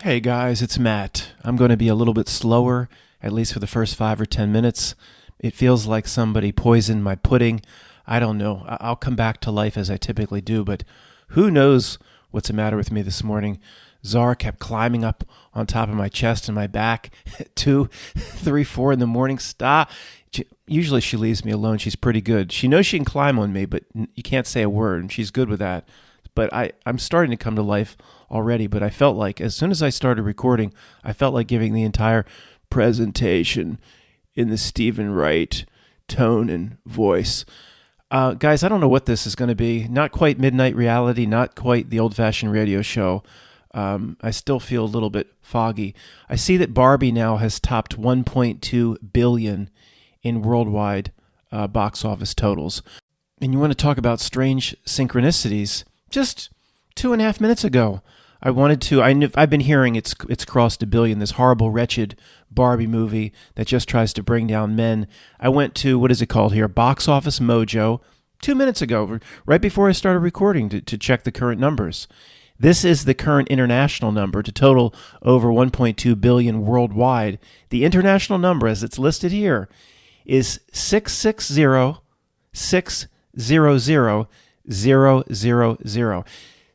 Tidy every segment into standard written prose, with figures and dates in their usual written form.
Hey guys, it's Matt. I'm going to be a little bit slower, at least for the first 5 or 10 minutes. It feels like somebody poisoned my pudding. I don't know. I'll come back to life as I typically do, but who knows what's the matter with me this morning. Zara kept climbing up on top of my chest and my back at 2, 3, 4 in the morning. Stop. Usually she leaves me alone. She's pretty good. She knows she can climb on me, but you can't say a word, and she's good with that. But I'm starting to come to life already, but I felt like as soon as I started recording, I felt like giving the entire presentation in the Stephen Wright tone and voice. Guys, I don't know what this is going to be. Not quite midnight reality, not quite the old-fashioned radio show. I still feel a little bit foggy. I see that Barbie now has topped 1.2 billion in worldwide box office totals. And you want to talk about strange synchronicities? Just 2.5 minutes ago, I've been hearing it's crossed a billion, this horrible, wretched Barbie movie that just tries to bring down men. I went to, what is it called here, Box Office Mojo, 2 minutes ago, right before I started recording to check the current numbers. This is the current international number to total over 1.2 billion worldwide. The international number, as it's listed here, is 660,600,000.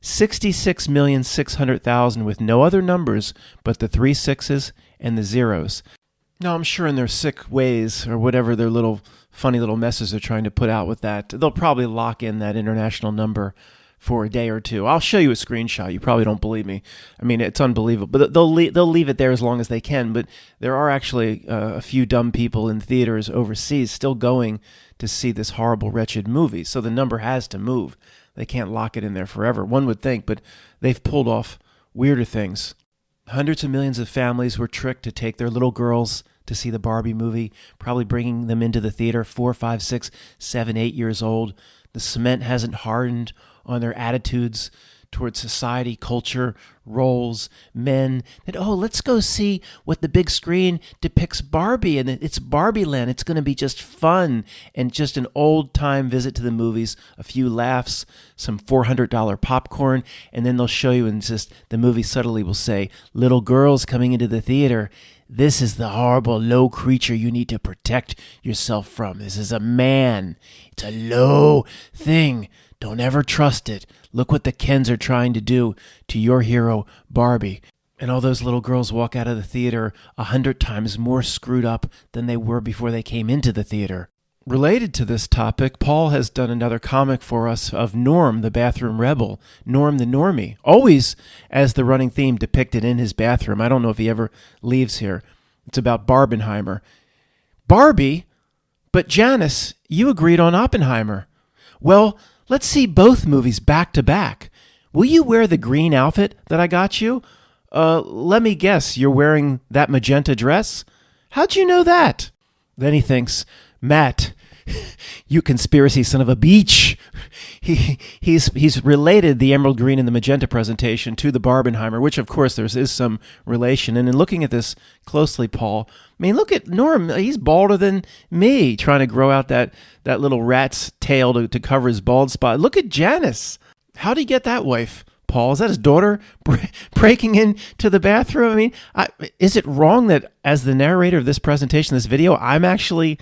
66,600,000 with no other numbers but the 3 sixes and the zeros. Now, I'm sure in their sick ways or whatever their little funny little messes they're trying to put out with that, they'll probably lock in that international number for a day or two. I'll show you a screenshot. You probably don't believe me. I mean, it's unbelievable. But they'll leave it there as long as they can. But there are actually a few dumb people in theaters overseas still going to see this horrible, wretched movie. So the number has to move. They can't lock it in there forever, one would think, but they've pulled off weirder things. Hundreds of millions of families were tricked to take their little girls to see the Barbie movie, probably bringing them into the theater 4, 5, 6, 7, 8 years old. The cement hasn't hardened on their attitudes towards society, culture, roles, men, that, let's go see what the big screen depicts Barbie, and it's Barbie Land. It's going to be just fun and just an old-time visit to the movies, a few laughs, some $400 popcorn, and then they'll show you and just the movie subtly will say, little girls coming into the theater, this is the horrible, low creature you need to protect yourself from. This is a man. It's a low thing. Don't ever trust it. Look what the Kens are trying to do to your hero, Barbie. And all those little girls walk out of the theater 100 times more screwed up than they were before they came into the theater. Related to this topic, Paul has done another comic for us of Norm, the bathroom rebel, Norm the normie, always as the running theme depicted in his bathroom. I don't know if he ever leaves here. It's about Barbenheimer. Barbie? But Janice, you agreed on Oppenheimer. Well, let's see both movies back to back. Will you wear the green outfit that I got you? Let me guess, you're wearing that magenta dress? How'd you know that? Then he thinks, Matt, you conspiracy son of a beach. He's related the emerald green and the magenta presentation to the Barbenheimer, which of course there is some relation. And in looking at this closely, Paul, I mean, look at Norm. He's balder than me, trying to grow out that little rat's tail to cover his bald spot. Look at Janice. How'd he get that wife, Paul? Is that his daughter breaking into the bathroom? I mean, is it wrong that as the narrator of this presentation, this video, I'm actually,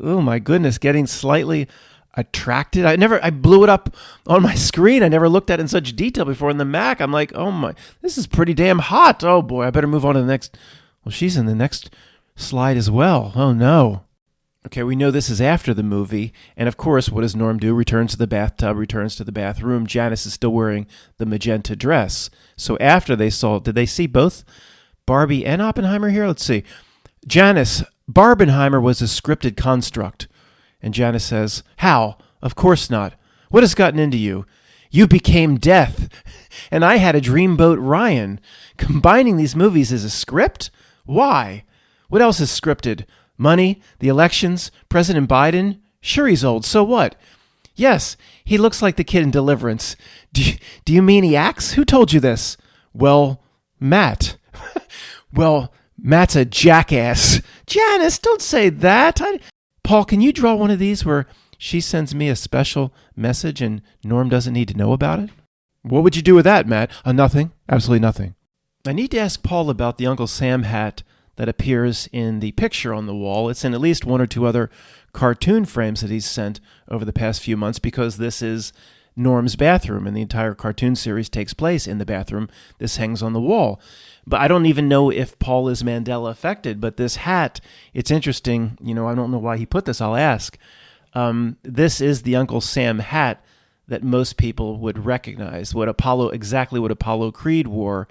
oh my goodness, getting slightly attracted? I blew it up on my screen. I never looked at it in such detail before. In the Mac, I'm like, oh my, this is pretty damn hot. Oh boy, I better move on to the next. Well, she's in the next slide as well. Oh no. Okay, we know this is after the movie, and of course, what does Norm do? Returns to the bathtub, returns to the bathroom. Janice is still wearing the magenta dress. So after they saw, did they see both Barbie and Oppenheimer here? Let's see. Janice, Barbenheimer was a scripted construct. And Janice says, how? Of course not. What has gotten into you? You became death, and I had a dreamboat Ryan. Combining these movies is a script? Why? What else is scripted? Money, the elections, President Biden? Sure, he's old. So what? Yes, he looks like the kid in Deliverance. Do you mean he acts? Who told you this? Well, Matt. Well, Matt's a jackass. Janice, don't say that. Paul, can you draw one of these where she sends me a special message and Norm doesn't need to know about it? What would you do with that, Matt? Nothing. Absolutely nothing. I need to ask Paul about the Uncle Sam hat that appears in the picture on the wall. It's in at least one or two other cartoon frames that he's sent over the past few months, because this is Norm's bathroom, and the entire cartoon series takes place in the bathroom. This hangs on the wall. But I don't even know if Paul is Mandela affected, but this hat, it's interesting. I don't know why he put this. I'll ask. This is the Uncle Sam hat that most people would recognize, exactly what Apollo Creed wore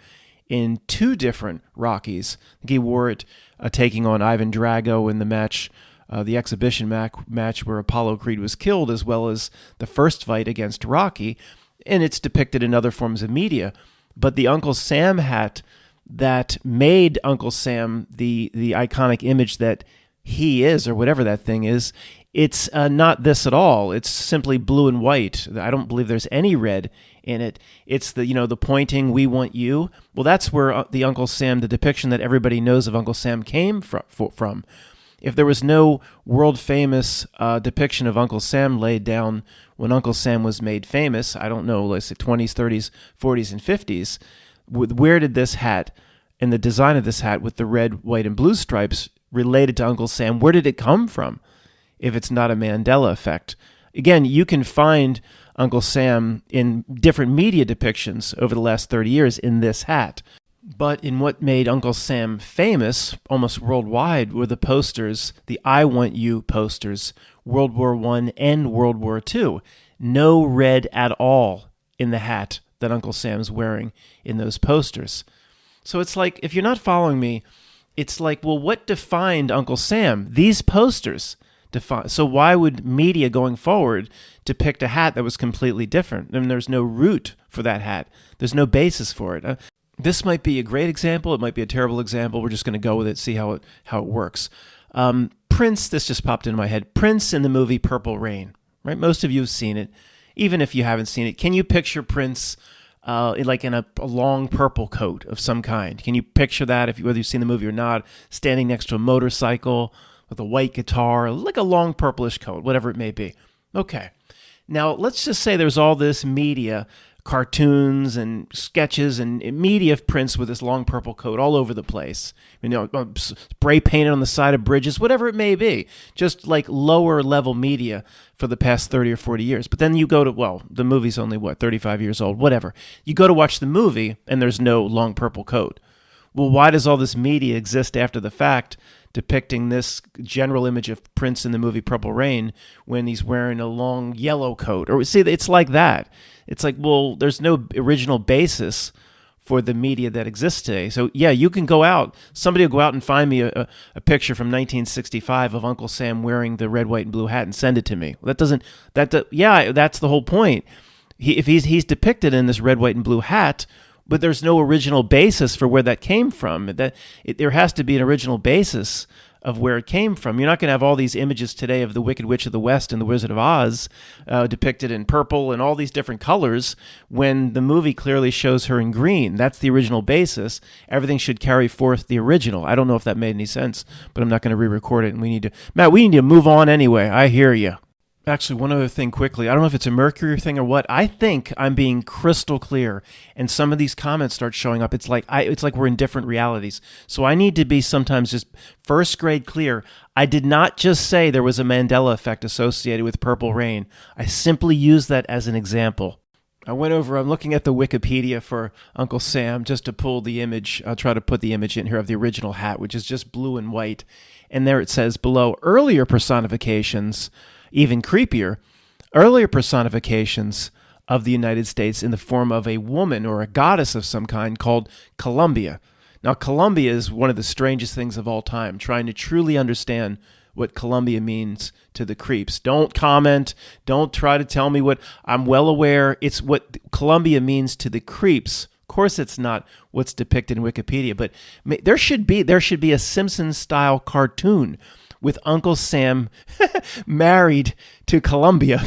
in two different Rockies. I think he wore it taking on Ivan Drago in the match, the exhibition match where Apollo Creed was killed, as well as the first fight against Rocky, and it's depicted in other forms of media. But the Uncle Sam hat that made Uncle Sam the iconic image that he is, or whatever that thing is, it's not this at all. It's simply blue and white. I don't believe there's any red in it. It's the pointing, "We want you." Well, that's where the Uncle Sam, the depiction that everybody knows of Uncle Sam, came from. If there was no world-famous depiction of Uncle Sam laid down when Uncle Sam was made famous, I don't know, let's say 20s, 30s, 40s, and 50s, where did this hat and the design of this hat with the red, white, and blue stripes related to Uncle Sam, where did it come from if it's not a Mandela effect? Again, you can find Uncle Sam in different media depictions over the last 30 years in this hat. But in what made Uncle Sam famous, almost worldwide, were the posters, the "I Want You" posters, World War I and World War II. No red at all in the hat that Uncle Sam's wearing in those posters. So it's like, if you're not following me, it's like, well, what defined Uncle Sam? These posters define. So why would media going forward depict a hat that was completely different? I mean, there's no root for that hat. There's no basis for it. This might be a great example. It might be a terrible example. We're just going to go with it, see how it works. Prince, this just popped into my head. Prince in the movie Purple Rain, right? Most of you have seen it. Even if you haven't seen it, can you picture Prince like in a long purple coat of some kind? Can you picture that, whether you've seen the movie or not, standing next to a motorcycle with a white guitar, like a long purplish coat, whatever it may be? Okay. Now, let's just say there's all this media, cartoons and sketches and media of Prince with this long purple coat all over the place. Spray painted on the side of bridges, whatever it may be. Just like lower level media for the past 30 or 40 years. But then you go to, the movie's only, 35 years old, whatever. You go to watch the movie and there's no long purple coat. Well, why does all this media exist after the fact depicting this general image of Prince in the movie Purple Rain when he's wearing a long yellow coat? Or see, it's like that. It's like, well, there's no original basis for the media that exists today. So yeah, you can go out. Somebody will go out and find me a picture from 1965 of Uncle Sam wearing the red, white, and blue hat and send it to me. That's the whole point. He's depicted in this red, white, and blue hat, but there's no original basis for where that came from. There has to be an original basis of where it came from. You're not going to have all these images today of the Wicked Witch of the West and the Wizard of Oz depicted in purple and all these different colors when the movie clearly shows her in green. That's the original basis. Everything should carry forth the original. I don't know if that made any sense, but I'm not going to re-record it. And we need to move on anyway. I hear you. Actually, one other thing quickly. I don't know if it's a Mercury thing or what. I think I'm being crystal clear, and some of these comments start showing up. It's like we're in different realities. So I need to be sometimes just first grade clear. I did not just say there was a Mandela effect associated with Purple Rain. I simply used that as an example. I'm looking at the Wikipedia for Uncle Sam just to pull the image. I'll try to put the image in here of the original hat, which is just blue and white. And there it says below, earlier personifications, even creepier, earlier personifications of the United States in the form of a woman or a goddess of some kind called Columbia. Now, Columbia is one of the strangest things of all time, trying to truly understand what Columbia means to the creeps. Don't comment. Don't try to tell me what I'm well aware. It's what Columbia means to the creeps. Of course, it's not what's depicted in Wikipedia, but there should be a Simpsons-style cartoon with Uncle Sam married to Columbia.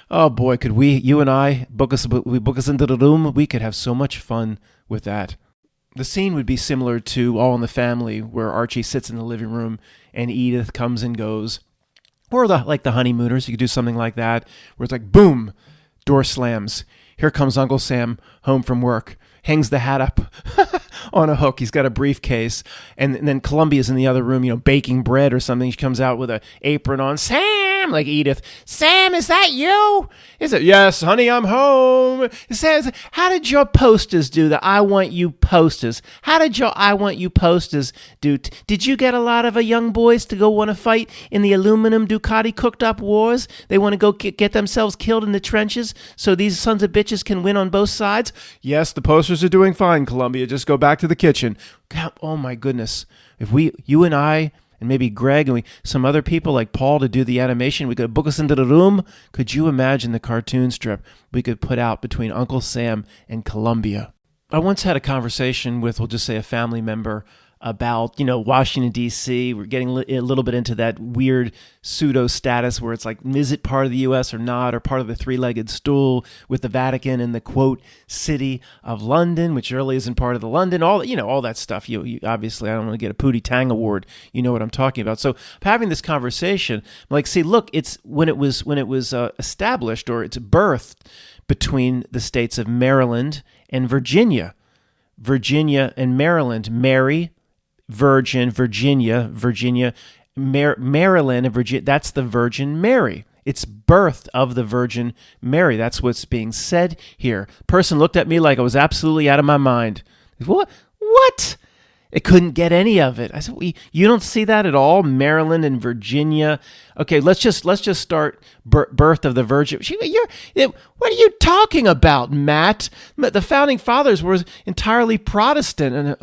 Oh boy, could you and I book us into the room? We could have so much fun with that. The scene would be similar to All in the Family, where Archie sits in the living room and Edith comes and goes. Or like the Honeymooners, you could do something like that, where it's like, boom, door slams. Here comes Uncle Sam home from work. hangs the hat up on a hook. He's got a briefcase. And then Columbia's in the other room, baking bread or something. She comes out with an apron on. Sam, like Edith. Sam, is that you? Is it? Yes, honey, I'm home. Sam, how did your posters do the I want you posters? How did your I want you posters do? Did you get a lot of young boys to go want to fight in the aluminum Ducati cooked up wars? They want to go get themselves killed in the trenches so these sons of bitches can win on both sides? Yes, the posters are doing fine, Columbia. Just go back to the kitchen. God, oh my goodness. If you and I, and maybe Greg and some other people like Paul to do the animation, we could book us into the room. Could you imagine the cartoon strip we could put out between Uncle Sam and Columbia? I once had a conversation with, we'll just say, a family member about, Washington, D.C. We're getting a little bit into that weird pseudo status where it's like, is it part of the U.S. or not, or part of the three-legged stool with the Vatican and the, quote, city of London, which really isn't part of the London, all that stuff. You obviously, I don't want to get a Pootie Tang award. You know what I'm talking about. So I'm having this conversation, I'm like, see, look, it's when it was established, or it's birthed between the states of Maryland and Virginia. Virginia and Maryland, Mary, Virgin, Virginia, Maryland, and Virginia. That's the Virgin Mary. It's birth of the Virgin Mary. That's what's being said here. Person looked at me like I was absolutely out of my mind. What? It couldn't get any of it. I said, you don't see that at all? Maryland and Virginia. Okay, let's just start birth of the Virgin. What are you talking about, Matt? The founding fathers were entirely Protestant, and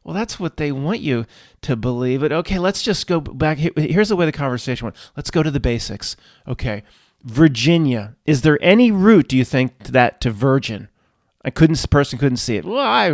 that's what they want you to believe. But okay, let's just go back. Here's the way the conversation went. Let's go to the basics. Okay, Virginia. Is there any root, do you think, to virgin? Person couldn't see it. Well, I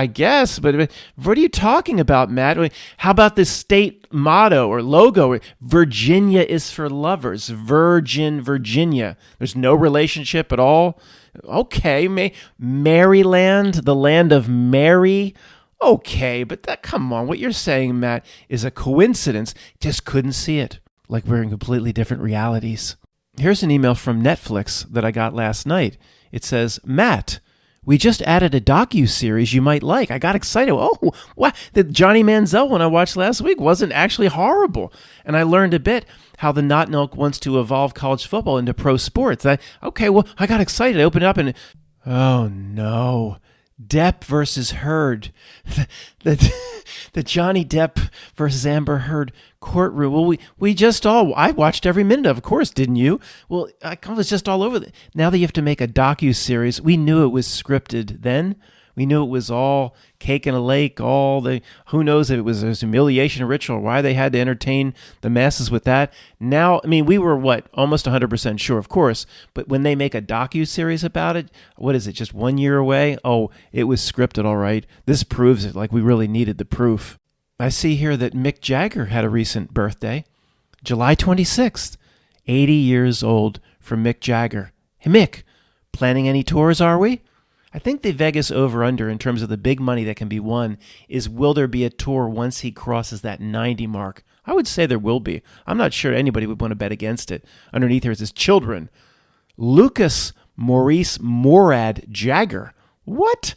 guess, but what are you talking about, Matt? How about this state motto or logo? Virginia is for lovers. Virgin Virginia. There's no relationship at all. Okay, Maryland, the land of Mary. Okay, but come on, what you're saying, Matt, is a coincidence. Just couldn't see it. Like we're in completely different realities. Here's an email from Netflix that I got last night. It says, Matt, we just added a docu-series you might like. I got excited. Oh, what? The Johnny Manziel one I watched last week wasn't actually horrible. And I learned a bit how the Not Milk wants to evolve college football into pro sports. I got excited. I opened it up and, oh no, Depp versus Heard. The Johnny Depp versus Amber Heard courtroom. Well, I watched every minute of course, didn't you? Well, I was just all over. Now that you have to make a docu-series, we knew it was scripted then. We knew it was all cake in a lake, who knows if it was a humiliation ritual, why they had to entertain the masses with that. Now, we were, almost 100% sure, of course, but when they make a docu-series about it, what is it, just 1 year away? Oh, it was scripted, all right. This proves it, like we really needed the proof. I see here that Mick Jagger had a recent birthday, July 26th, 80 years old for Mick Jagger. Hey, Mick, planning any tours, are we? I think the Vegas over-under in terms of the big money that can be won is, will there be a tour once he crosses that 90 mark? I would say there will be. I'm not sure anybody would want to bet against it. Underneath here is his children. Lucas Maurice Morad Jagger. What?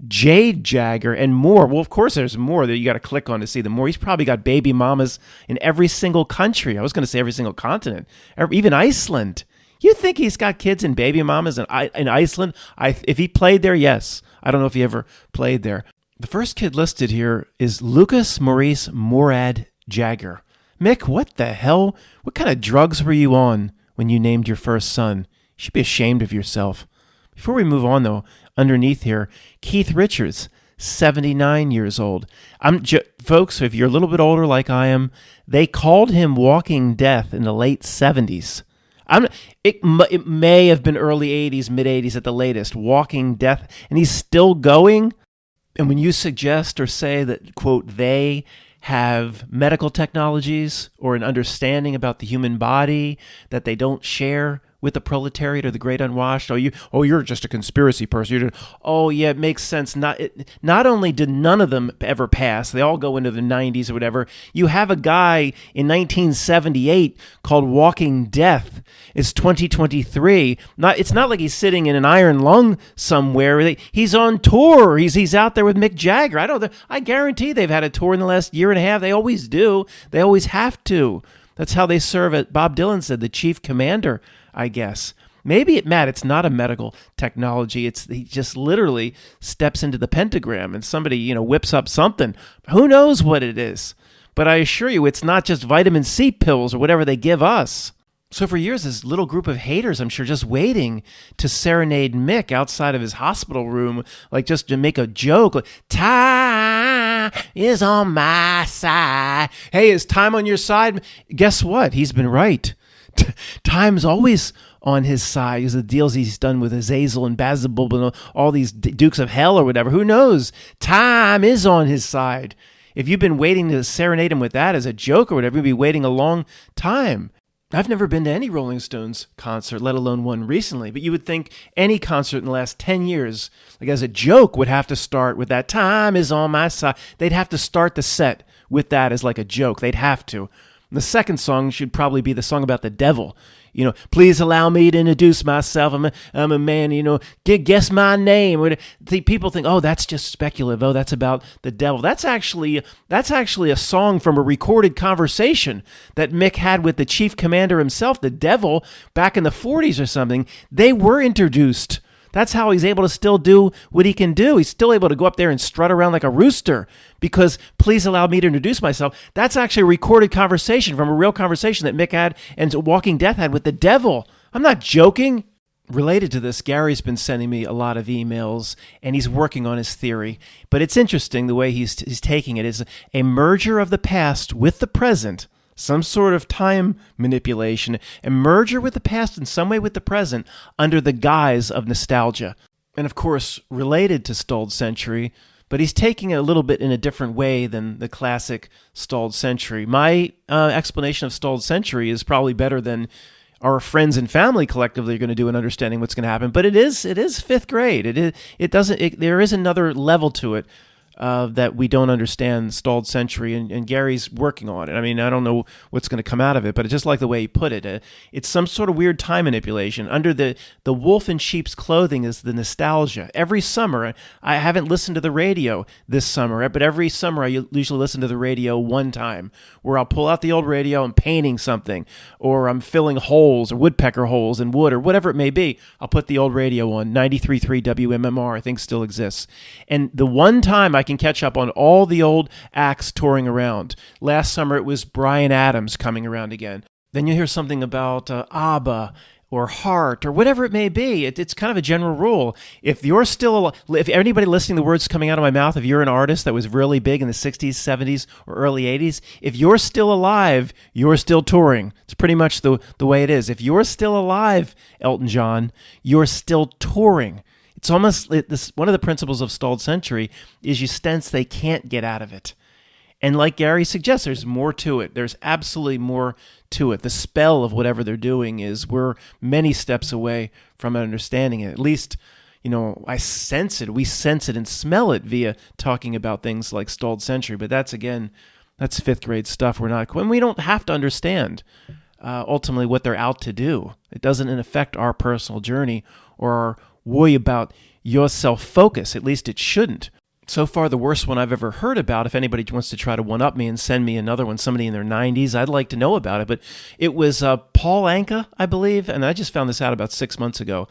Jade Jagger and more. Well, of course there's more that you got to click on to see the more. He's probably got baby mamas in every single country. I was going to say every single continent. Even Iceland. You think he's got kids and baby mamas in Iceland? If he played there, yes. I don't know if he ever played there. The first kid listed here is Lucas Maurice Morad Jagger. Mick, what the hell? What kind of drugs were you on when you named your first son? You should be ashamed of yourself. Before we move on, though, underneath here, Keith Richards, 79 years old. Folks, if you're a little bit older like I am, they called him Walking Death in the late 70s. It may have been early 80s, mid 80s at the latest, Walking Death, and he's still going. And when you suggest or say that, quote, they have medical technologies or an understanding about the human body that they don't share with the proletariat or the great unwashed? You're just a conspiracy person. Oh yeah, it makes sense. Not only did none of them ever pass, they all go into the 90s or whatever. You have a guy in 1978 called Walking Death. It's 2023. It's not like he's sitting in an iron lung somewhere. He's on tour. He's out there with Mick Jagger. I guarantee they've had a tour in the last year and a half. They always do. They always have to. That's how they serve it. Bob Dylan said the chief commander, I guess. Maybe Matt, it's not a medical technology. He just literally steps into the pentagram and somebody, whips up something. Who knows what it is? But I assure you, it's not just vitamin C pills or whatever they give us. So for years, this little group of haters, I'm sure, just waiting to serenade Mick outside of his hospital room, like just to make a joke, like, time is on my side. Hey, is time on your side? Guess what? He's been right. Time's always on his side because the deals he's done with Azazel and Beelzebub and all these Dukes of Hell or whatever. Who knows? Time is on his side. If you've been waiting to serenade him with that as a joke or whatever, you'll be waiting a long time. I've never been to any Rolling Stones concert, let alone one recently, but you would think any concert in the last 10 years, like as a joke, would have to start with that time is on my side. They'd have to start the set with that as like a joke. They'd have to. The second song should probably be the song about the devil. Please allow me to introduce myself. I'm a man, guess my name. People think, oh, that's just speculative. Oh, that's about the devil. That's actually a song from a recorded conversation that Mick had with the chief commander himself, the devil, back in the 40s or something. They were introduced. That's how he's able to still do what he can do. He's still able to go up there and strut around like a rooster because please allow me to introduce myself. That's actually a recorded conversation from a real conversation that Mick had and Walking Death had with the devil. I'm not joking. Related to this, Gary's been sending me a lot of emails, and he's working on his theory. But it's interesting the way he's taking it. Is a merger of the past with the present, some sort of time manipulation, a merger with the past in some way with the present under the guise of nostalgia. And of course, related to Stalled Century, but he's taking it a little bit in a different way than the classic Stalled Century. My explanation of Stalled Century is probably better than our friends and family collectively are going to do in understanding what's going to happen. But it is fifth grade. There is another level to it. That we don't understand Stalled Century, and Gary's working on it. I mean, I don't know what's going to come out of it, but it's just like the way he put it. It's some sort of weird time manipulation. Under the wolf in sheep's clothing is the nostalgia. Every summer, I haven't listened to the radio this summer, but every summer I usually listen to the radio one time, where I'll pull out the old radio, I'm painting something, or I'm filling holes or woodpecker holes in wood or whatever it may be. I'll put the old radio on, 93.3 WMMR, I think still exists. And the one time I can catch up on all the old acts touring around. Last summer, it was Bryan Adams coming around again. Then you hear something about ABBA or Heart or whatever it may be. It's kind of a general rule. If anybody listening to the words coming out of my mouth, if you're an artist that was really big in the 60s, 70s, or early 80s, if you're still alive, you're still touring. It's pretty much the way it is. If you're still alive, Elton John, you're still touring. It's almost one of the principles of Stalled Century is you sense they can't get out of it. And like Gary suggests, there's more to it. There's absolutely more to it. The spell of whatever they're doing is we're many steps away from understanding it. At least, I sense it. We sense it and smell it via talking about things like Stalled Century. But that's fifth grade stuff. We don't have to understand ultimately what they're out to do. It doesn't affect our personal journey or our worry about your self-focus. At least it shouldn't. So far, the worst one I've ever heard about, if anybody wants to try to one-up me and send me another one, somebody in their 90s, I'd like to know about it. But it was Paul Anka, I believe, and I just found this out about 6 months ago.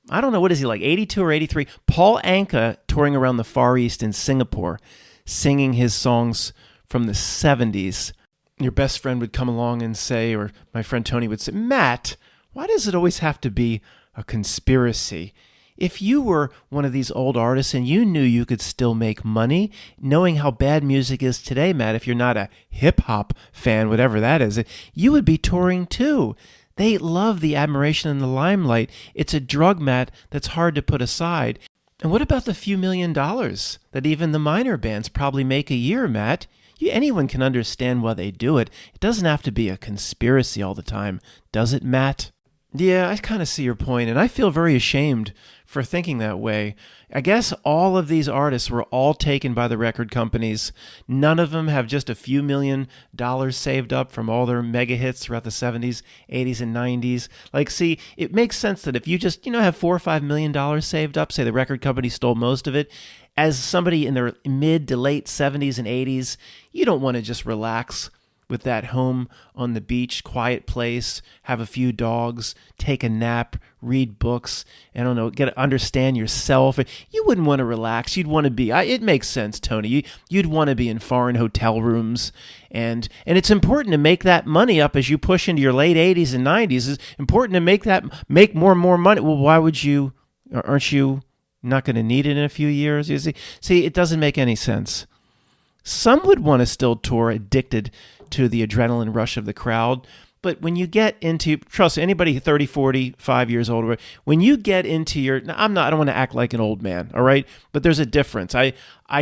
I don't know, what is he, like 82 or 83? Paul Anka touring around the Far East in Singapore, singing his songs from the 70s. Your best friend would come along and say, or my friend Tony would say, Matt, why does it always have to be a conspiracy? If you were one of these old artists and you knew you could still make money, knowing how bad music is today, Matt, if you're not a hip-hop fan, whatever that is, you would be touring too. They love the admiration and the limelight. It's a drug, Matt, that's hard to put aside. And what about the few $1 million that even the minor bands probably make a year, Matt? Anyone can understand why they do it. It doesn't have to be a conspiracy all the time, does it, Matt? Yeah, I kind of see your point, and I feel very ashamed for thinking that way. I guess all of these artists were all taken by the record companies. None of them have just a few $1 million saved up from all their mega hits throughout the 70s, 80s, and 90s. Like, see, it makes sense that if you just, have $4 or $5 million saved up, say the record company stole most of it, as somebody in their mid to late 70s and 80s, you don't want to just relax with that home on the beach, quiet place, have a few dogs, take a nap, read books, I don't know, get to understand yourself. You wouldn't want to relax. You'd want to be, it makes sense, Tony. You'd want to be in foreign hotel rooms. And it's important to make that money up as you push into your late 80s and 90s. It's important to make more and more money. Well, why would you, aren't you not going to need it in a few years? You see, it doesn't make any sense. Some would want to still tour addicted to the adrenaline rush of the crowd. But when you get into, trust anybody 30, 45 years old, when you get into I don't want to act like an old man, all right? But there's a difference. I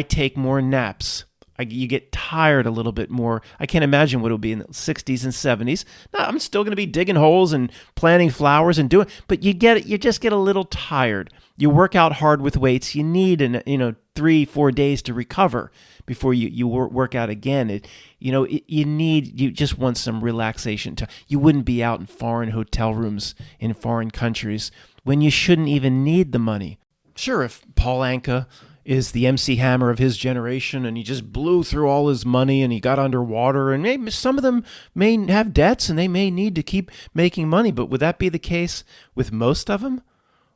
take more naps. You get tired a little bit more. I can't imagine what it'll be in the 60s and 70s. No, I'm still going to be digging holes and planting flowers and but you just get a little tired. You work out hard with weights. You need 3-4 days to recover before you work out again. You just want some relaxation. You wouldn't be out in foreign hotel rooms in foreign countries when you shouldn't even need the money. Sure, if Paul Anka is the MC Hammer of his generation and he just blew through all his money and he got underwater, and maybe some of them may have debts and they may need to keep making money, but would that be the case with most of them?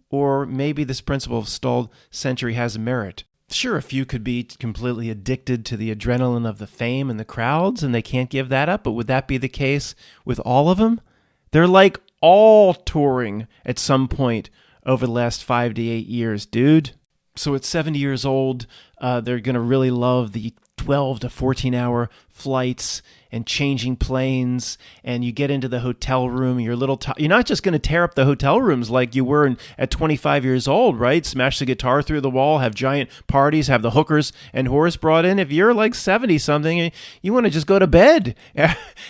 Or maybe this principle of stalled century has merit. Sure, a few could be completely addicted to the adrenaline of the fame and the crowds and they can't give that up, but would that be the case with all of them? They're like all touring at some point over the last 5 to 8 years, dude. So at 70 years old, they're going to really love the 12 to 14-hour flights and changing planes, and you get into the hotel room, you're not just going to tear up the hotel rooms like you were at 25 years old, right? Smash the guitar through the wall, have giant parties, have the hookers and whores brought in. If you're like 70-something, you want to just go to bed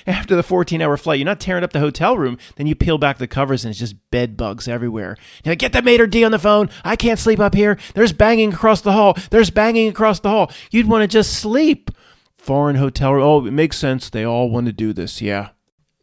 after the 14-hour flight. You're not tearing up the hotel room. Then you peel back the covers and it's just bed bugs everywhere. You're like, get the maitre d' on the phone. I can't sleep up here. There's banging across the hall. There's banging across the hall. You'd want to just sleep. Foreign hotel room. Oh, it makes sense. They all want to do this, yeah.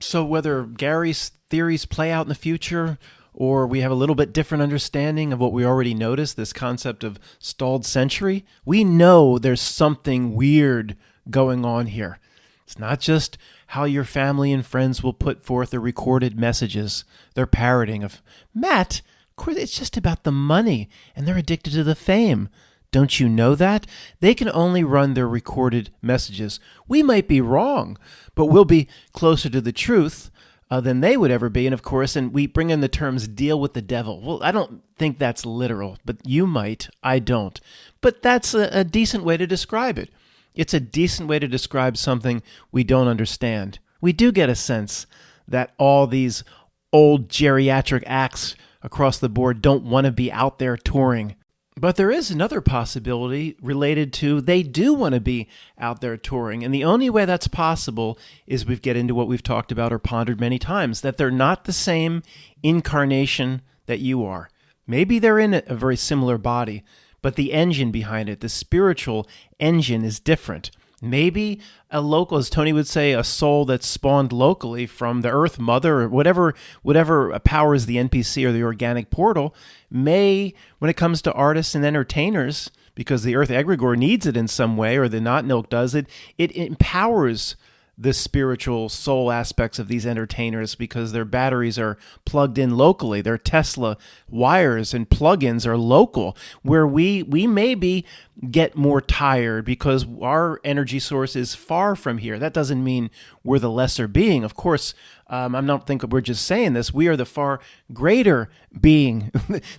So whether Gary's theories play out in the future or we have a little bit different understanding of what we already noticed, this concept of stalled century, we know there's something weird going on here. It's not just how your family and friends will put forth their recorded messages, their parroting of, Matt, of course, it's just about the money and they're addicted to the fame. Don't you know that? They can only run their recorded messages. We might be wrong, but we'll be closer to the truth than they would ever be. And of course, and we bring in the terms deal with the devil. Well, I don't think that's literal, but you might. I don't. But that's a decent way to describe it. It's a decent way to describe something we don't understand. We do get a sense that all these old geriatric acts across the board don't want to be out there touring. But there is another possibility related to they do want to be out there touring. And the only way that's possible is we get into what we've talked about or pondered many times, that they're not the same incarnation that you are. Maybe they're in a very similar body, but the engine behind it, the spiritual engine, is different. Maybe a local, as Tony would say, a soul that's spawned locally from the Earth Mother or whatever powers the NPC or the organic portal may, when it comes to artists and entertainers, because the Earth Egregore needs it in some way, or the Not Milk does it empowers the spiritual soul aspects of these entertainers because their batteries are plugged in locally. Their Tesla wires and plugins are local, where we maybe get more tired because our energy source is far from here. That doesn't mean we're the lesser being. Of course, I don't think we're just saying this. We are the far greater being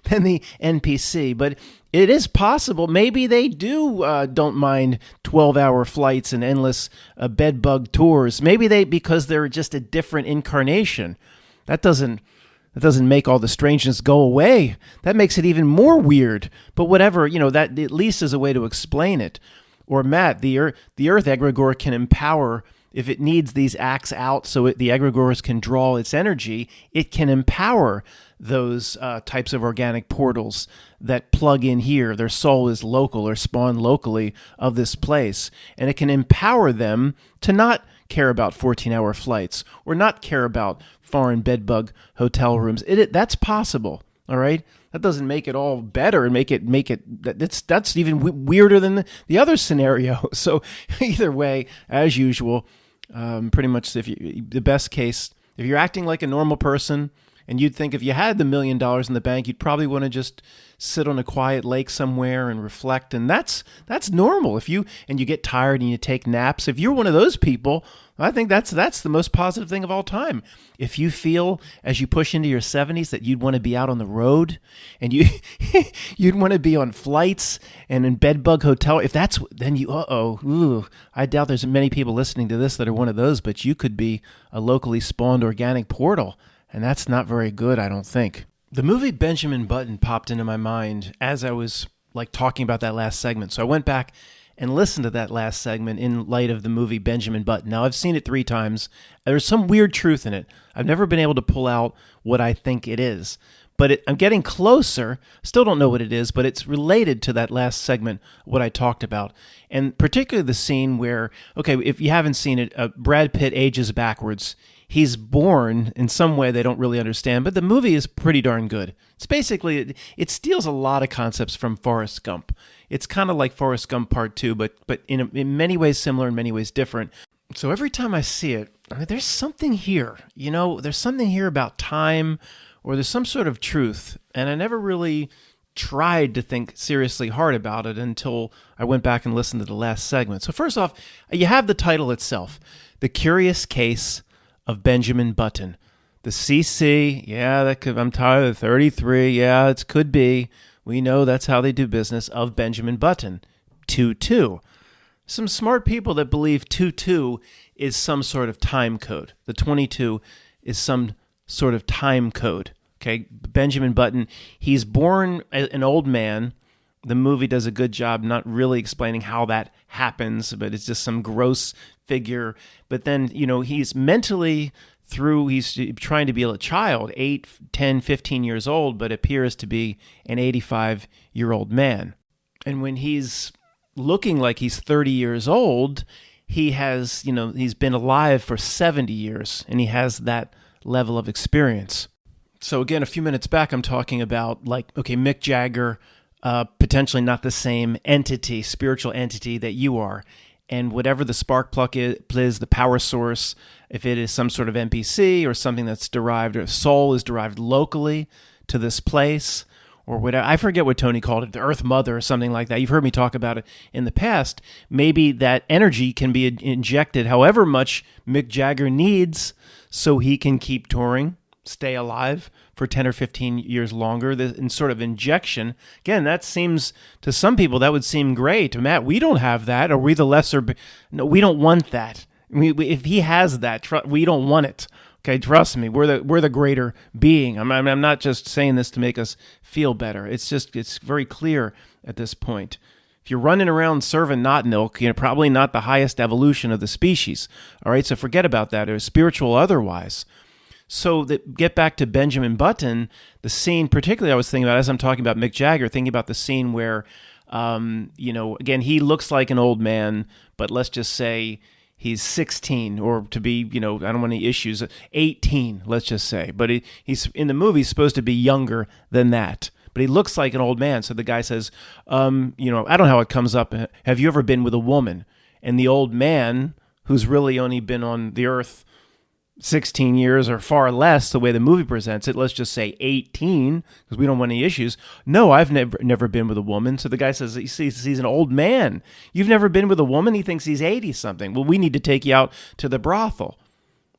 than the NPC, but it is possible. Maybe they don't mind 12-hour flights and endless bedbug tours. Maybe because they're just a different incarnation. That doesn't make all the strangeness go away. That makes it even more weird. But whatever, that at least is a way to explain it. Or Matt, the Earth Egregore can empower if it needs these acts out so the egregores can draw its energy, it can empower those types of organic portals that plug in here. Their soul is local or spawned locally of this place. And it can empower them to not care about 14-hour flights or not care about foreign bedbug hotel rooms. That's possible, all right? That doesn't make it all better and make it that's even weirder than the other scenario. So either way, as usual, pretty much the best case, if you're acting like a normal person, and you'd think if you had the $1 million in the bank, you'd probably want to just sit on a quiet lake somewhere and reflect. And that's normal. If you get tired and you take naps, if you're one of those people, I think that's the most positive thing of all time. If you feel as you push into your 70s that you'd want to be out on the road and you'd want to be on flights and in bedbug hotel, I doubt there's many people listening to this that are one of those, but you could be a locally spawned organic portal. And that's not very good, I don't think. The movie Benjamin Button popped into my mind as I was talking about that last segment. So I went back and listened to that last segment in light of the movie Benjamin Button. Now, I've seen it 3 times. There's some weird truth in it. I've never been able to pull out what I think it is. But I'm getting closer. Still don't know what it is, but it's related to that last segment, what I talked about. And particularly the scene where, okay, if you haven't seen it, Brad Pitt ages backwards. He's born in some way they don't really understand, but the movie is pretty darn good. It's basically, it steals a lot of concepts from Forrest Gump. It's kind of like Forrest Gump Part 2, but in many ways similar, in many ways different. So every time I see it, there's something here. There's something here about time, or there's some sort of truth, and I never really tried to think seriously hard about it until I went back and listened to the last segment. So first off, you have the title itself, The Curious Case of Benjamin Button. The CC, I'm tired of 33, it could be. We know that's how they do business, of Benjamin Button. 22. Some smart people that believe 22 is some sort of time code. The 22 is some sort of time code. Okay, Benjamin Button, he's born an old man. The movie does a good job not really explaining how that happens, but it's just some gross figure. But then, he's mentally he's trying to be a child, 8, 10, 15 years old, but appears to be an 85-year-old man. And when he's looking like he's 30 years old, he has, he's been alive for 70 years, and he has that level of experience. So again, a few minutes back, I'm talking about Mick Jagger, potentially not the same entity, spiritual entity that you are. And whatever the spark plug is, the power source, if it is some sort of NPC or something that's derived, or soul is derived locally to this place, or whatever. I forget what Tony called it, the Earth Mother or something like that. You've heard me talk about it in the past. Maybe that energy can be injected however much Mick Jagger needs so he can keep touring, stay alive for 10 or 15 years longer, in sort of injection. Again, that seems, to some people, that would seem great. Matt, we don't have that. Are we the lesser? No, we don't want that. If he has that, we don't want it. Okay, trust me, we're the greater being. I'm not just saying this to make us feel better. It's very clear at this point. If you're running around serving not milk, you're probably not the highest evolution of the species. All right, so forget about that, or spiritual or otherwise. So get back to Benjamin Button, the scene particularly I was thinking about as I'm talking about Mick Jagger, thinking about the scene where, again, he looks like an old man, but let's just say he's 16, or to be, I don't want any issues, 18, let's just say. But he's in the movie, he's supposed to be younger than that. But he looks like an old man. So the guy says, I don't know how it comes up. Have you ever been with a woman? And the old man, who's really only been on the earth 16 years or far less, the way the movie presents it, let's just say 18, because we don't want any issues. No, I've never been with a woman. So the guy says he's an old man. You've never been with a woman? He thinks he's 80-something. Well, we need to take you out to the brothel.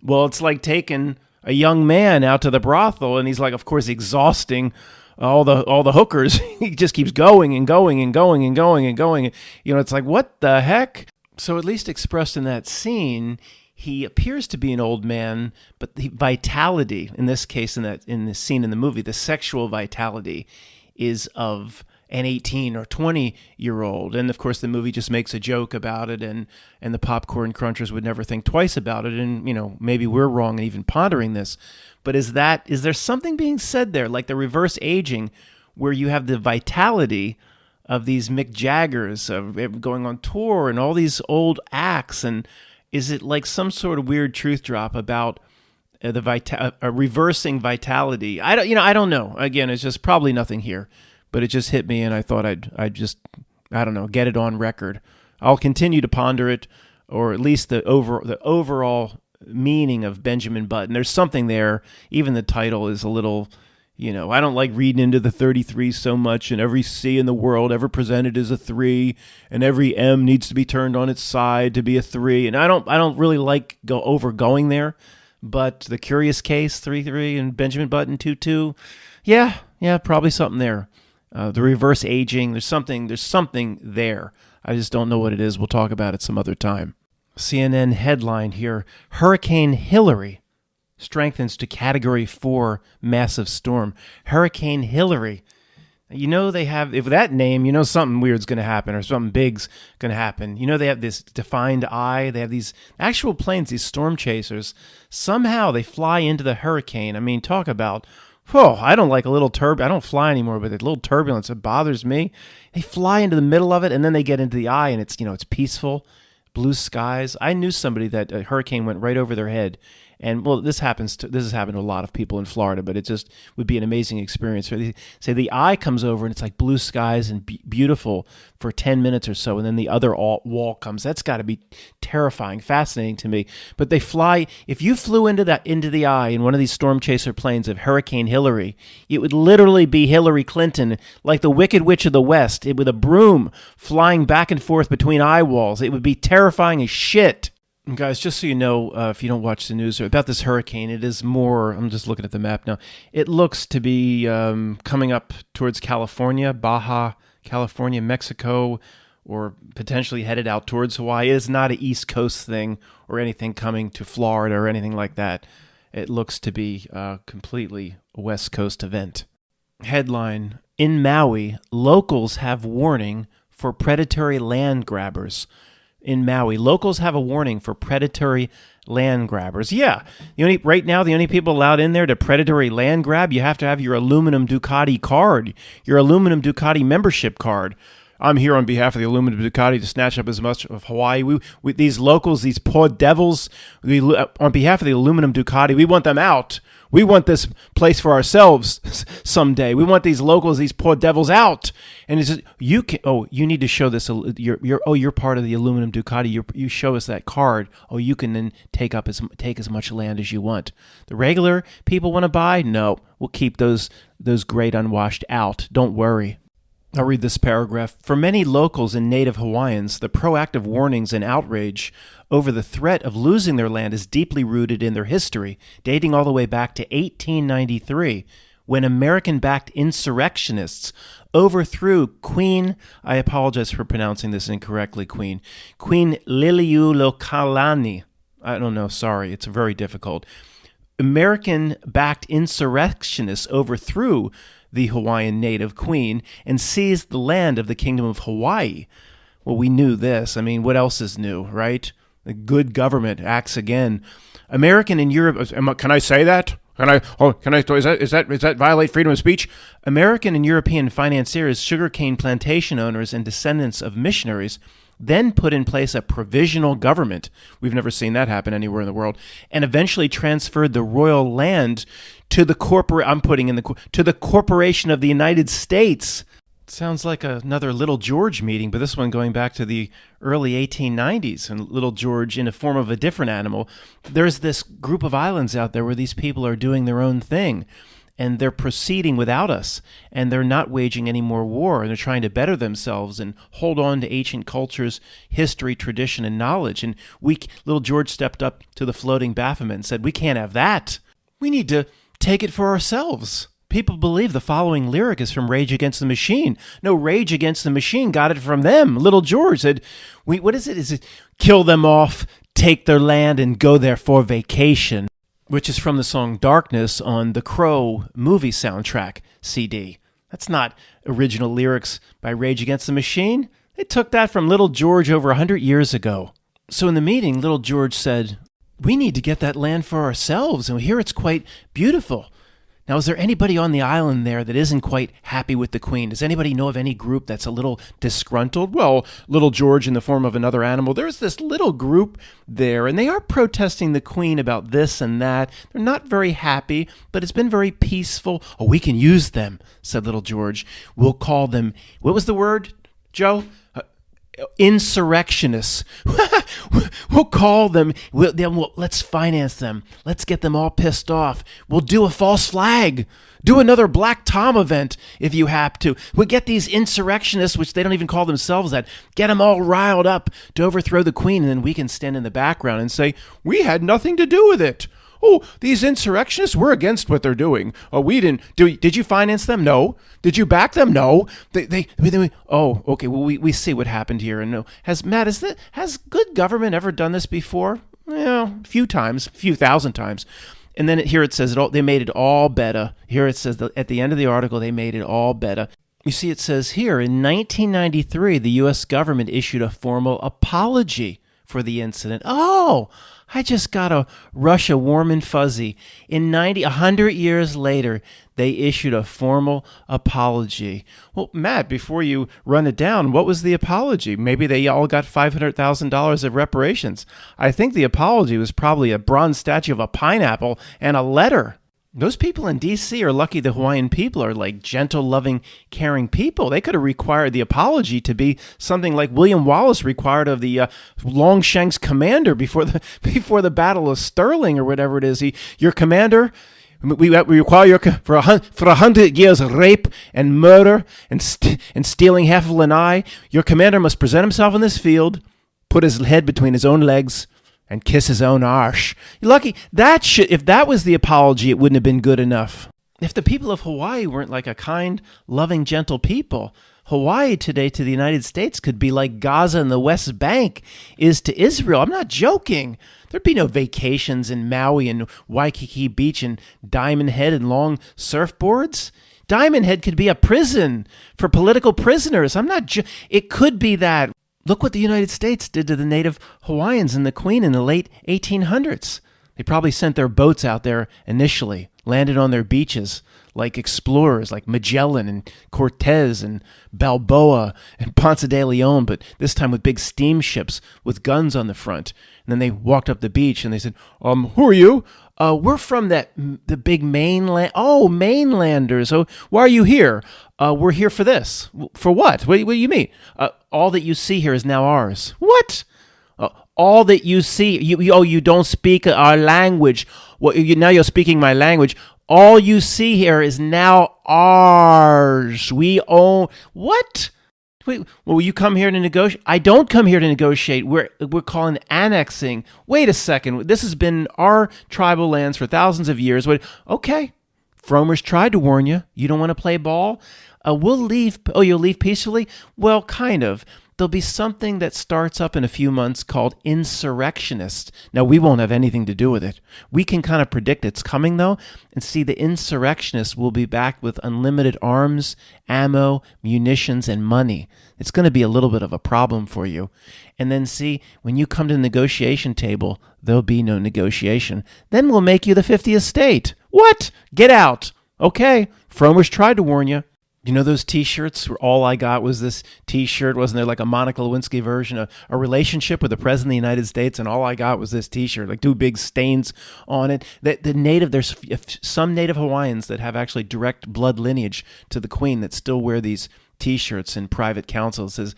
Well, it's like taking a young man out to the brothel, and he's like, of course, exhausting all the hookers. He just keeps going and going and going and going and going. It's like, what the heck? So at least expressed in that scene, he appears to be an old man, but the vitality, in this case, in this scene in the movie, the sexual vitality is of an 18 or 20-year-old. And of course, the movie just makes a joke about it, and the popcorn crunchers would never think twice about it. And, maybe we're wrong in even pondering this. But is there something being said there, like the reverse aging, where you have the vitality of these Mick Jaggers of going on tour and all these old acts? And is it like some sort of weird truth drop about reversing vitality? I don't know. Again, it's just probably nothing here, but it just hit me, and I thought I'd just, I don't know, get it on record. I'll continue to ponder it, or at least the overall meaning of Benjamin Button. There's something there. Even the title is a little, I don't like reading into the 33 so much, and every C in the world ever presented is a 3, and every M needs to be turned on its side to be a 3. And I don't really like going there. But the Curious Case 3-3 and Benjamin Button 2-2, yeah, probably something there. The reverse aging, there's something there. I just don't know what it is. We'll talk about it some other time. CNN headline here: Hurricane Hilary strengthens to Category 4 massive storm. Hurricane Hilary. They have, if that name, something weird's going to happen, or something big's going to happen. They have this defined eye. They have these actual planes, these storm chasers. Somehow they fly into the hurricane. I mean, talk about, I don't like a little I don't fly anymore, but the little turbulence, it bothers me. They fly into the middle of it, and then they get into the eye, and it's, it's peaceful, blue skies. I knew somebody that a hurricane went right over their head. And, this has happened to a lot of people in Florida, but it just would be an amazing experience. Say the eye comes over and it's like blue skies and beautiful for 10 minutes or so, and then the other wall comes. That's got to be terrifying, fascinating to me. But they fly. If you flew into the eye in one of these storm chaser planes of Hurricane Hilary, it would literally be Hillary Clinton, like the Wicked Witch of the West, with a broom flying back and forth between eye walls. It would be terrifying as shit. Guys, just so you know, if you don't watch the news about this hurricane, it is more, I'm just looking at the map now, it looks to be coming up towards California, Baja California, Mexico, or potentially headed out towards Hawaii. It is not an East Coast thing or anything coming to Florida or anything like that. It looks to be completely a West Coast event. Headline: In Maui, locals have warning for predatory land grabbers. In Maui, locals have a warning for predatory land grabbers. Yeah, right now, the only people allowed in there to predatory land grab, you have to have your Aluminum Ducati card, your Aluminum Ducati membership card. I'm here on behalf of the Aluminum Ducati to snatch up as much of Hawaii. We these locals, these poor devils, on behalf of the Aluminum Ducati, we want them out. We want this place for ourselves someday. We want these locals, these poor devils, out. And it's just, you need to show this. You're part of the Aluminum Ducati. You show us that card. You can then take as much land as you want. The regular people want to buy? No, we'll keep those great unwashed out. Don't worry. I'll read this paragraph. For many locals and native Hawaiians, the proactive warnings and outrage over the threat of losing their land is deeply rooted in their history, dating all the way back to 1893, when American-backed insurrectionists overthrew Queen, I apologize for pronouncing this incorrectly, Queen Liliuokalani. I don't know, sorry, it's very difficult. American-backed insurrectionists overthrew the Hawaiian native queen and seized the land of the Kingdom of Hawaii. Well, we knew this. I mean, what else is new, right? The good government acts again. American and Europe. Can I say that? Can I? Is that violate freedom of speech? American and European financiers, sugarcane plantation owners, and descendants of missionaries then put in place a provisional government. We've never seen that happen anywhere in the world, and eventually transferred the royal land to the Corporation of the United States. Sounds like another Little George meeting, but this one going back to the early 1890s, and Little George in the form of a different animal. There's this group of islands out there where these people are doing their own thing, and they're proceeding without us, and they're not waging any more war, and they're trying to better themselves and hold on to ancient cultures, history, tradition, and knowledge. And Little George stepped up to the floating Baphomet and said, we can't have that. We need to take it for ourselves. People believe the following lyric is from Rage Against the Machine. No, Rage Against the Machine got it from them. Little George said, what is it? Is it kill them off, take their land, and go there for vacation? Which is from the song Darkness on the Crow movie soundtrack CD. That's not original lyrics by Rage Against the Machine. They took that from Little George over 100 years ago. So in the meeting, Little George said, "We need to get that land for ourselves, and here it's quite beautiful." Now, is there anybody on the island there that isn't quite happy with the Queen? Does anybody know of any group that's a little disgruntled? Well, Little George in the form of another animal, there's this little group there, and they are protesting the Queen about this and that. They're not very happy, but it's been very peaceful. "Oh, we can use them," said Little George. "We'll call them," what was the word, Joe? Insurrectionists. We'll call them. Let's finance them. Let's get them all pissed off. We'll do a false flag. Do another Black Tom event if you have to. We'll get these insurrectionists, which they don't even call themselves that, get them all riled up to overthrow the Queen, and then we can stand in the background and say, "We had nothing to do with it. Oh, these insurrectionists, we're against what they're doing. Oh, we didn't. Did you finance them? No. Did you back them? No. Oh, okay. Well, we see what happened here. And no, has good government ever done this before? Well, a few times, a few thousand times." And then here it says they made it all better. Here it says at the end of the article, they made it all better. You see, it says here in 1993, the U.S. government issued a formal apology for the incident. Oh, I just got a rush of warm and fuzzy. 100 years later, they issued a formal apology. Well, Matt, before you run it down, what was the apology? Maybe they all got $500,000 of reparations. I think the apology was probably a bronze statue of a pineapple and a letter. Those people in D.C. are lucky the Hawaiian people are like gentle, loving, caring people. They could have required the apology to be something like William Wallace required of the Longshanks commander before the Battle of Stirling or whatever it is. Your commander, we require you for 100 years of rape and murder and stealing half of Lanai. Your commander must present himself in this field, put his head between his own legs, and kiss his own arse. You're lucky. If that was the apology, it wouldn't have been good enough. If the people of Hawaii weren't like a kind, loving, gentle people, Hawaii today to the United States could be like Gaza and the West Bank is to Israel. I'm not joking. There'd be no vacations in Maui and Waikiki Beach and Diamond Head and long surfboards. Diamond Head could be a prison for political prisoners. It could be that. Look what the United States did to the native Hawaiians and the Queen in the late 1800s. They probably sent their boats out there initially, landed on their beaches like explorers like Magellan and Cortez and Balboa and Ponce de Leon, but this time with big steamships with guns on the front. And then they walked up the beach and they said, "Who are you?" "We're from the big mainland." "Oh, mainlanders. Oh, why are you here?" "We're here for this." "For what? What do you mean?" "All that you see here is now ours." "What?" "All that you see, you don't speak our language. Well, now you're speaking my language. All you see here is now ours. We own." "What?" "Wait, well, you come here to negotiate?" "I don't come here to negotiate. We're calling annexing." "Wait a second. This has been our tribal lands for thousands of years." "Okay. Fromers tried to warn you. You don't want to play ball? We'll leave." "Oh, you'll leave peacefully?" "Well, kind of. There'll be something that starts up in a few months called insurrectionists. Now, we won't have anything to do with it. We can kind of predict it's coming, though, and see the insurrectionists will be back with unlimited arms, ammo, munitions, and money. It's going to be a little bit of a problem for you. And then see, when you come to the negotiation table, there'll be no negotiation. Then we'll make you the 50th state." "What? Get out." "Okay. Fromers tried to warn you." You know those T-shirts where all I got was this T-shirt? Wasn't there like a Monica Lewinsky version of a relationship with the President of the United States, and all I got was this T-shirt, like two big stains on it? There's some Native Hawaiians that have actually direct blood lineage to the Queen that still wear these T-shirts in private council. It says,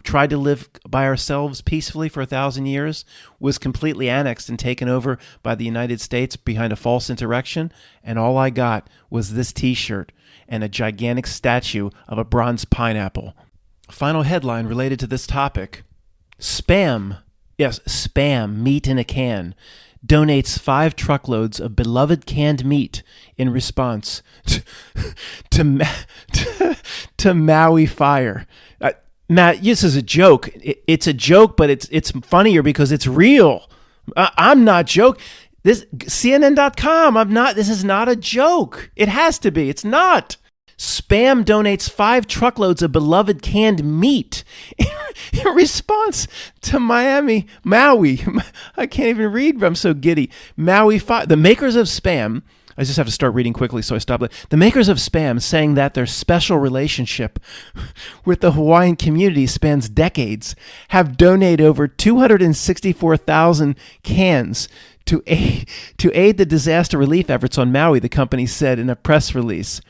tried to live by ourselves peacefully for 1,000 years, was completely annexed and taken over by the United States behind a false insurrection, and all I got was this T-shirt and a gigantic statue of a bronze pineapple. Final headline related to this topic. Spam, meat in a can, donates 5 truckloads of beloved canned meat in response to Maui fire. Matt, this is a joke. It's a joke, but it's funnier because it's real. I'm not joking. This CNN.com. This is not a joke. It has to be. It's not. Spam donates 5 truckloads of beloved canned meat in response to Maui. I can't even read, I'm so giddy. Maui, the makers of Spam, I just have to start reading quickly, so I stop it. The makers of Spam, saying that their special relationship with the Hawaiian community spans decades, have donated over 264,000 cans to aid the disaster relief efforts on Maui, the company said in a press release.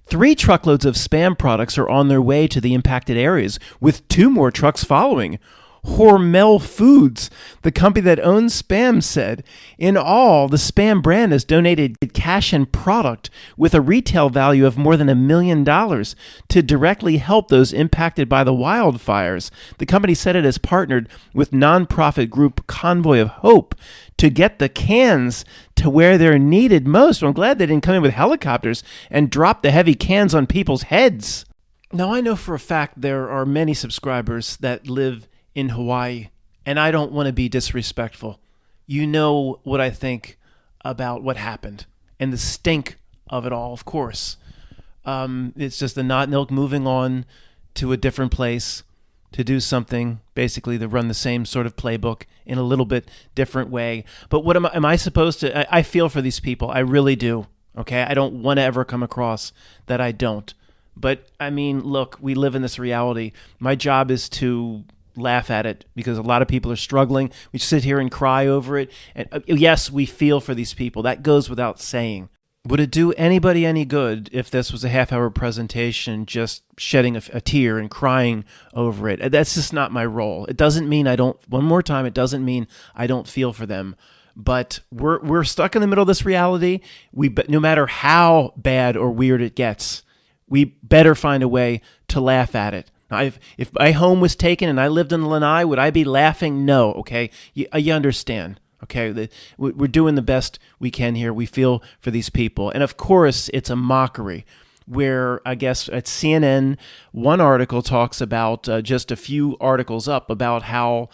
3 truckloads of Spam products are on their way to the impacted areas, with 2 more trucks following. Hormel Foods, the company that owns Spam, said, in all, the Spam brand has donated cash and product with a retail value of more than $1 million to directly help those impacted by the wildfires. The company said it has partnered with nonprofit group Convoy of Hope to get the cans to where they're needed most. I'm glad they didn't come in with helicopters and drop the heavy cans on people's heads. Now, I know for a fact there are many subscribers that live in Hawaii, and I don't want to be disrespectful. You know what I think about what happened and the stink of it all, of course. It's just the Not moving on to a different place to do something, basically to run the same sort of playbook in a little bit different way. But what am I supposed to? I feel for these people. I really do. Okay, I don't want to ever come across that I don't. But I mean, look, we live in this reality. My job is to laugh at it because a lot of people are struggling. We sit here and cry over it. And yes, we feel for these people. That goes without saying. Would it do anybody any good if this was a half-hour presentation just shedding a tear and crying over it? That's just not my role. It doesn't mean I don't, one more time, it doesn't mean I don't feel for them. But we're stuck in the middle of this reality. No matter how bad or weird it gets, we better find a way to laugh at it. If my home was taken and I lived in Lanai, would I be laughing? No, okay? You understand, okay? We're doing the best we can here. We feel for these people. And of course, it's a mockery where I guess at CNN, one article talks about just a few articles up about how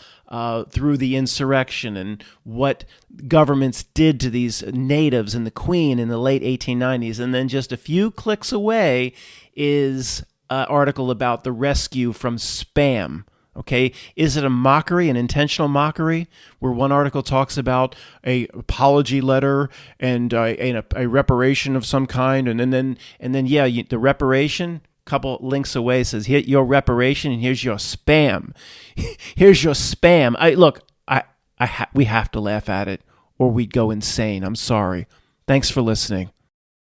through the insurrection and what governments did to these natives and the Queen in the late 1890s. And then just a few clicks away is article about the rescue from Spam. Okay, is it a mockery, an intentional mockery, where one article talks about a apology letter and a reparation of some kind, and then the reparation, couple links away, says here your reparation and here's your spam, here's your spam. We have to laugh at it or we'd go insane. I'm sorry. Thanks for listening.